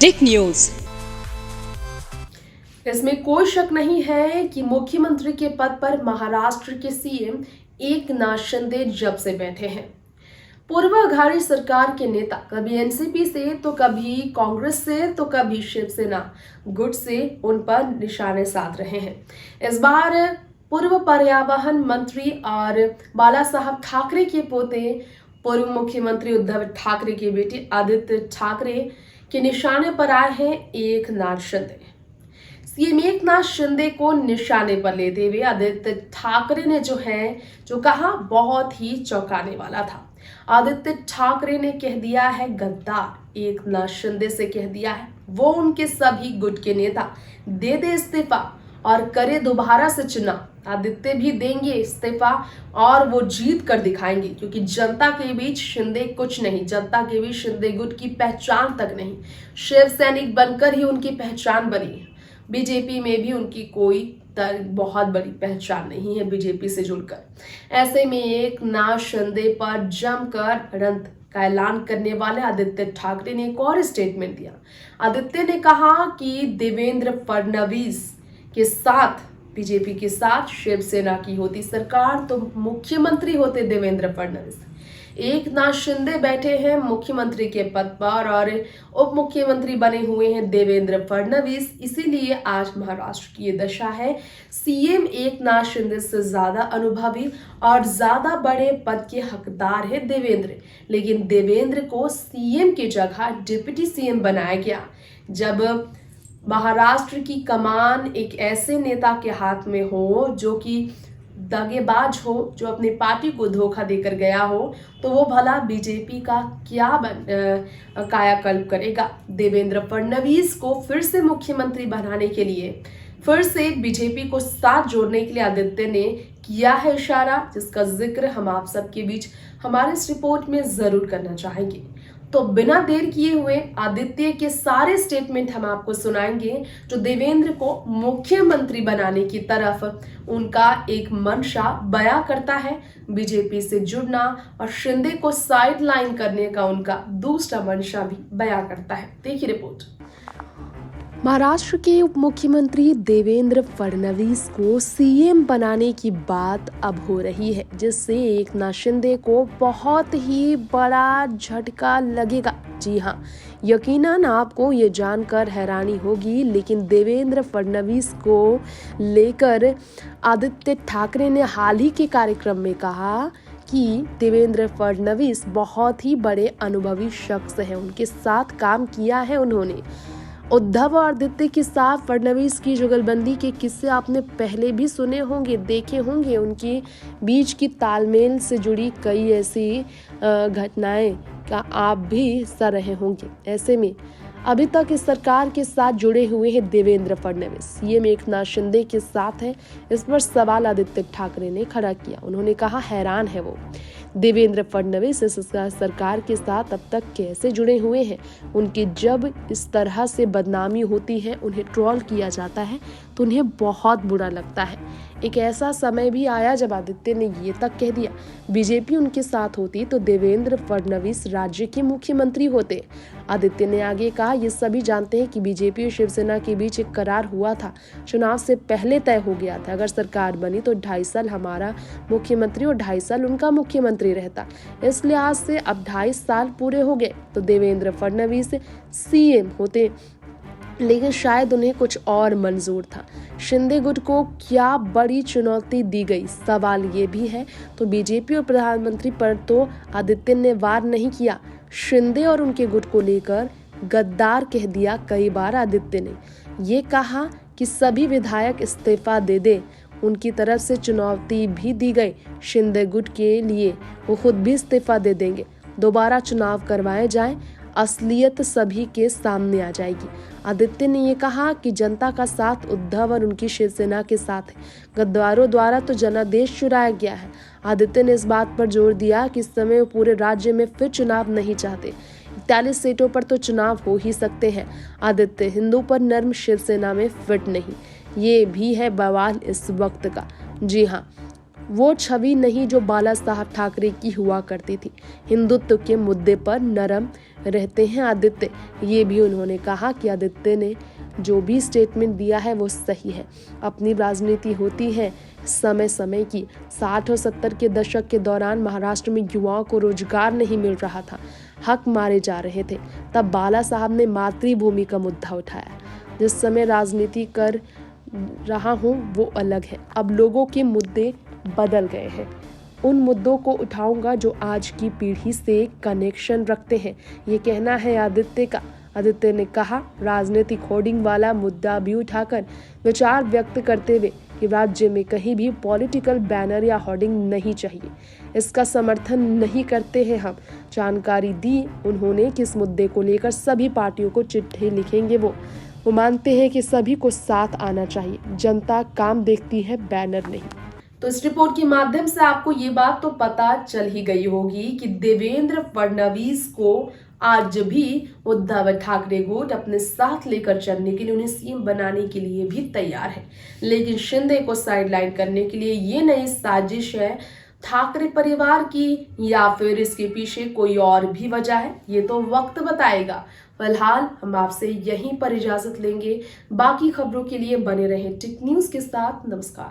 Tech news. इसमें कोई शक नहीं है कि मुख्यमंत्री के पद पर महाराष्ट्र के सीएम एकनाथ शिंदे जब से बैठे हैं। पूर्व अघाड़ी सरकार के नेता कभी एनसीपी से तो कभी कांग्रेस से तो कभी शिवसेना गुट से उन पर निशाने साध रहे हैं। इस बार पूर्व पर्यावरण मंत्री और बाला साहब ठाकरे के पोते पूर्व मुख्यमंत्री उद्धव ठाकरे के बेटे आदित्य ठाकरे के निशाने पर आए हैं एकनाथ शिंदे। सीएम एकनाथ शिंदे को निशाने पर लेते हुए आदित्य ठाकरे ने जो कहा बहुत ही चौंकाने वाला था। आदित्य ठाकरे ने कह दिया है गद्दार एकनाथ शिंदे से कह दिया है वो उनके सभी गुट के नेता दे इस्तीफा और करे दोबारा से चुनाव। आदित्य भी देंगे इस्तीफा और वो जीत कर दिखाएंगे, क्योंकि जनता के बीच शिंदे कुछ नहीं, जनता के बीच शिंदे गुट की पहचान तक नहीं। शिव सैनिक बनकर ही उनकी पहचान बनी है। बीजेपी में भी उनकी कोई बहुत बड़ी पहचान नहीं है बीजेपी से जुड़कर। ऐसे में एकनाथ शिंदे पर जमकर रंत का ऐलान करने वाले आदित्य ठाकरे ने एक और स्टेटमेंट दिया। आदित्य ने कहा कि देवेंद्र फडणवीस के साथ बीजेपी के साथ शिवसेना की होती सरकार तो मुख्यमंत्री होते देवेंद्र फडणवीस। एकनाथ शिंदे बैठे हैं मुख्यमंत्री के पद पर और उप मुख्यमंत्री बने हुए हैं देवेंद्र फडणवीस। इसीलिए आज महाराष्ट्र की ये दशा है। सीएम एकनाथ शिंदे से ज्यादा अनुभवी और ज्यादा बड़े पद के हकदार है देवेंद्र, लेकिन देवेंद्र को सीएम की जगह डिप्टी सीएम बनाया गया। जब महाराष्ट्र की कमान एक ऐसे नेता के हाथ में हो जो कि दगेबाज हो, जो अपनी पार्टी को धोखा देकर गया हो, तो वो भला बीजेपी का क्या कायाकल्प करेगा। देवेंद्र फडणवीस को फिर से मुख्यमंत्री बनाने के लिए, फिर से बीजेपी को साथ जोड़ने के लिए आदित्य ने किया है इशारा, जिसका जिक्र हम आप सबके बीच हमारे इस रिपोर्ट में जरूर करना चाहेंगे। तो बिना देर किए हुए आदित्य के सारे स्टेटमेंट हम आपको सुनाएंगे, जो देवेंद्र को मुख्यमंत्री बनाने की तरफ उनका एक मंशा बयां करता है। बीजेपी से जुड़ना और शिंदे को साइड लाइन करने का उनका दूसरा मंशा भी बयां करता है। देखिए रिपोर्ट। महाराष्ट्र के उप मुख्यमंत्री देवेंद्र फडणवीस को सीएम बनाने की बात अब हो रही है, जिससे एकनाथ शिंदे को बहुत ही बड़ा झटका लगेगा। जी हाँ, यकीनन आपको ये जानकर हैरानी होगी, लेकिन देवेंद्र फडणवीस को लेकर आदित्य ठाकरे ने हाल ही के कार्यक्रम में कहा कि देवेंद्र फडणवीस बहुत ही बड़े अनुभवी शख्स हैं, उनके साथ काम किया है उन्होंने। उद्धव और आदित्य के साथ फडणवीस की जुगलबंदी के किस्से आपने पहले भी सुने होंगे, देखे होंगे। उनके बीच की तालमेल से जुड़ी कई ऐसी घटनाएं का आप भी हिस्सा रहे होंगे। ऐसे में अभी तक इस सरकार के साथ जुड़े हुए हैं देवेंद्र फडणवीस, सीएम एकनाथ शिंदे के साथ है। इस पर सवाल आदित्य ठाकरे ने खड़ा किया। उन्होंने कहा हैरान है वो देवेंद्र फडणवीस इस सरकार के साथ अब तक कैसे जुड़े हुए हैं। उनकी जब इस तरह से बदनामी होती है, उन्हें ट्रोल किया जाता है, तो उन्हें बहुत बुरा लगता है। एक ऐसा समय भी आया जब आदित्य ने ये तक कह दिया बीजेपी उनके साथ होती तो देवेंद्र फडणवीस राज्य के मुख्यमंत्री होते। आदित्य ने आगे कहा ये सभी जानते हैं कि बीजेपी और शिवसेना के बीच एक करार हुआ था, चुनाव से पहले तय हो गया था। अगर सरकार बनी तो 2.5 साल हमारा मुख्यमंत्री और 2.5 साल उनका मुख्यमंत्री रहता। इस लिहाज से अब 2.5 साल पूरे हो गए तो देवेंद्र फडणवीस सीएम होते, लेकिन शायद उन्हें कुछ और मंजूर था। शिंदे गुट को क्या बड़ी चुनौती दी गई, सवाल ये भी है। तो बीजेपी और प्रधानमंत्री पर तो आदित्य ने वार नहीं किया, शिंदे और उनके गुट को लेकर गद्दार कह दिया कई बार। आदित्य ने ये कहा कि सभी विधायक इस्तीफा दे दें, उनकी तरफ से चुनौती भी दी गई शिंदे गुट के लिए, वो खुद भी इस्तीफा दे देंगे, दोबारा चुनाव करवाए जाएं, असलियत सभी के सामने आ जाएगी। आदित्य ने ये कहा कि जनता का साथ उद्धव और उनकी शिवसेना के साथ है, गद्दारों द्वारा तो जनादेश चुराया गया है। आदित्य ने इस बात पर जोर दिया कि इस समय वो पूरे राज्य में फिर चुनाव नहीं चाहते। 41 सीटों पर तो चुनाव हो ही सकते हैं। आदित्य हिंदू पर नर्म, शिवसेना में फिट नहीं, ये भी है बवाल इस वक्त का। जी हाँ, वो छवि नहीं जो बाला साहब ठाकरे की हुआ करती थी। हिंदुत्व के मुद्दे पर नरम रहते हैं आदित्य। ये भी उन्होंने कहा कि आदित्य ने जो भी स्टेटमेंट दिया है वो सही है। अपनी राजनीति होती है समय समय की। 60 और 70 के दशक के दौरान महाराष्ट्र में युवाओं को रोजगार नहीं मिल रहा था, हक मारे जा रहे थे। तब बाला साहब ने मातृभूमि का मुद्दा उठाया। जिस समय राजनीति कर रहा हूँ वो अलग है। अब लोगों के मुद्दे बदल गए हैं। उन मुद्दों को उठाऊंगा जो आज की पीढ़ी से कनेक्शन रखते हैं, ये कहना है आदित्य का। आदित्य ने कहा, राजनीतिक होर्डिंग वाला मुद्दा भी उठाकर विचार व्यक्त करते हुए कि राज्य में कहीं भी पॉलिटिकल बैनर या होर्डिंग नहीं चाहिए। इसका समर्थन नहीं करते हैं हम। जानकारी दी उन्होंने कि इस मुद्दे को लेकर सभी पार्टियों को चिट्ठी लिखेंगे। वो मानते हैं कि सभी को साथ आना चाहिए। जनता काम देखती है, बैनर नहीं। तो इस रिपोर्ट के माध्यम से आपको ये बात तो पता चल ही गई होगी कि देवेंद्र फडणवीस को आज भी उद्धव ठाकरे गुट अपने साथ लेकर चलने के लिए, उन्हें सीएम बनाने के लिए भी तैयार है। लेकिन शिंदे को साइडलाइन करने के लिए ये नई साजिश है ठाकरे परिवार की, या फिर इसके पीछे कोई और भी वजह है, ये तो वक्त बताएगा। फिलहाल हम आपसे यहीं पर इजाजत लेंगे। बाकी खबरों के लिए बने रहें टिक न्यूज के साथ। नमस्कार।